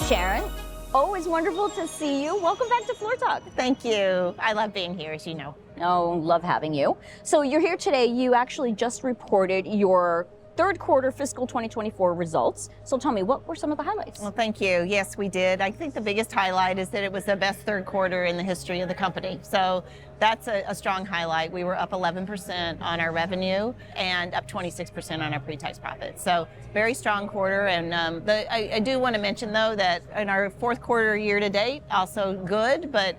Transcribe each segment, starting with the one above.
Sharon, always wonderful to see you. Welcome back to Floor Talk. Thank you. I love being here, as you know. Oh, love having you. So you're here today. You actually just reported your third quarter fiscal 2024 results. So tell me, what were some of the highlights? Well, thank you. Yes, we did. I think the biggest highlight is that it was the best third quarter in the history of the company. So that's a strong highlight. We were up 11% on our revenue and up 26% on our pre-tax profit. So very strong quarter. And I do want to mention, though, that in our fourth quarter year to date, also good, but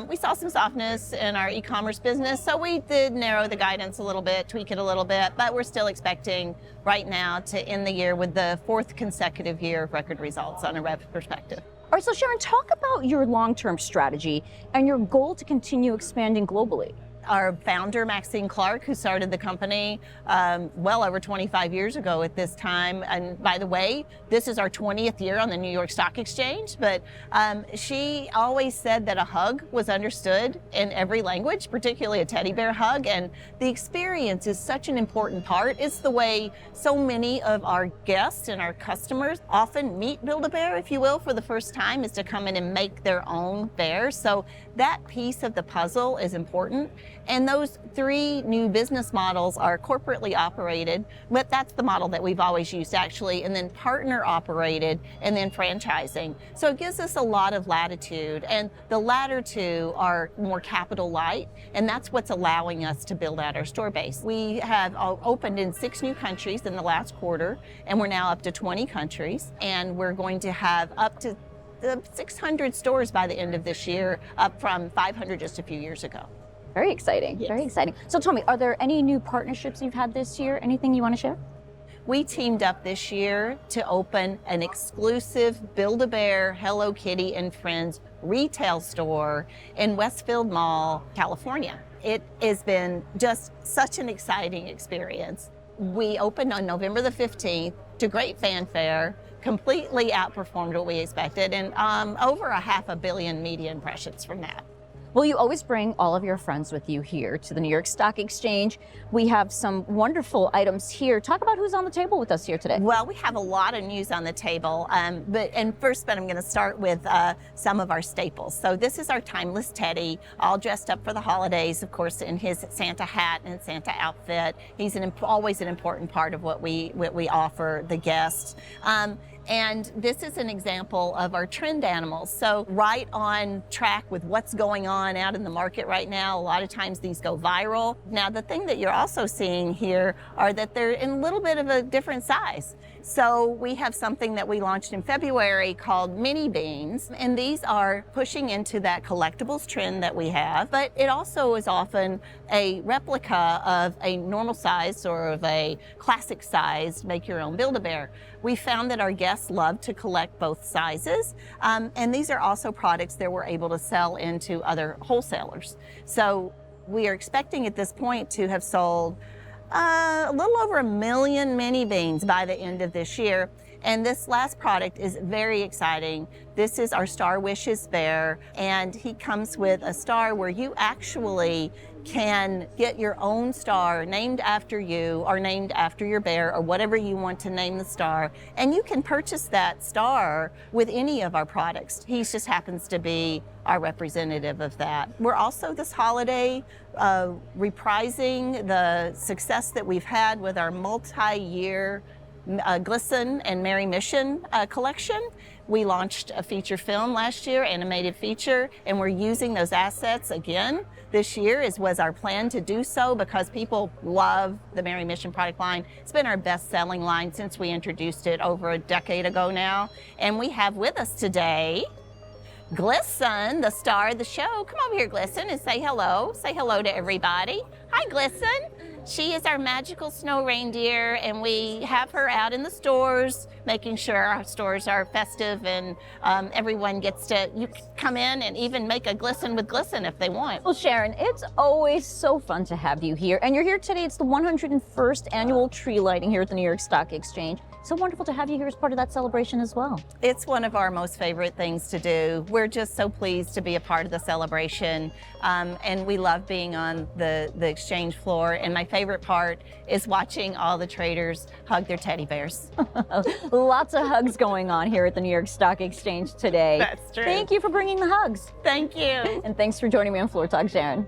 we saw some softness in our e-commerce business, so we did narrow the guidance a little bit, tweak it a little bit, but we're still expecting right now to end the year with the fourth consecutive year of record results on a rev perspective. All right, so Sharon, talk about your long-term strategy and your goal to continue expanding globally. Our founder, Maxine Clark, who started the company well over 25 years ago at this time, and by the way, this is our 20th year on the New York Stock Exchange, but she always said that a hug was understood in every language, particularly a teddy bear hug, and the experience is such an important part. It's the way so many of our guests and our customers often meet Build-A-Bear, if you will, for the first time, is to come in and make their own bear. So that piece of the puzzle is important. And those three new business models are corporately operated, but that's the model that we've always used actually, and then partner operated, and then franchising. So it gives us a lot of latitude, and the latter two are more capital light, and that's what's allowing us to build out our store base. We have opened in 6 new countries in the last quarter, and we're now up to 20 countries, and we're going to have up to 600 stores by the end of this year, up from 500 just a few years ago. Very exciting, yes. Very exciting. So tell me, are there any new partnerships you've had this year? Anything you want to share? We teamed up this year to open an exclusive Build-A-Bear, Hello Kitty and Friends retail store in Westfield Mall, California. It has been just such an exciting experience. We opened on November the 15th to great fanfare, completely outperformed what we expected, and over 500 million media impressions from that. Well, you always bring all of your friends with you here to the New York Stock Exchange. We have some wonderful items here. Talk about who's on the table with us here today. Well, we have a lot of news on the table, but I'm going to start with some of our staples. So this is our timeless Teddy, all dressed up for the holidays, of course, in his Santa hat and Santa outfit. He's always an important part of what we offer the guests. And this is an example of our trend animals. So right on track with what's going on out in the market right now. A lot of times these go viral. Now, the thing that you're also seeing here are that they're in a little bit of a different size. So we have something that we launched in February called Mini Beans, and these are pushing into that collectibles trend that we have, but it also is often a replica of a normal size or of a classic size, make your own Build-A-Bear. We found that our guests love to collect both sizes, and these are also products that we're able to sell into other wholesalers. So we are expecting at this point to have sold a little over 1 million mini beans by the end of this year. And this last product is very exciting. This is our Star Wishes bear, and he comes with a star where you actually can get your own star named after you or named after your bear or whatever you want to name the star. And you can purchase that star with any of our products. He just happens to be our representative of that. We're also this holiday reprising the success that we've had with our multi-year Glisten and Merry Mission collection. We launched a feature film last year, animated feature, and we're using those assets again this year, as was our plan to do so, because people love the Merry Mission product line. It's been our best-selling line since we introduced it over a decade ago now. And we have with us today Glisten, the star of the show. Come over here, Glisten, and say hello. Say hello to everybody. Hi, Glisten. She is our magical snow reindeer, and we have her out in the stores, making sure our stores are festive and everyone gets to come in and even make a Glisten with Glisten if they want. Well, Sharon, it's always so fun to have you here. And you're here today. It's the 101st annual tree lighting here at the New York Stock Exchange. So wonderful to have you here as part of that celebration as well. It's one of our most favorite things to do. We're just so pleased to be a part of the celebration, and we love being on the exchange floor. And my favorite part is watching all the traders hug their teddy bears. Lots of hugs going on here at the New York Stock Exchange today. That's true. Thank you for bringing the hugs. Thank you. And thanks for joining me on Floor Talk, Sharon.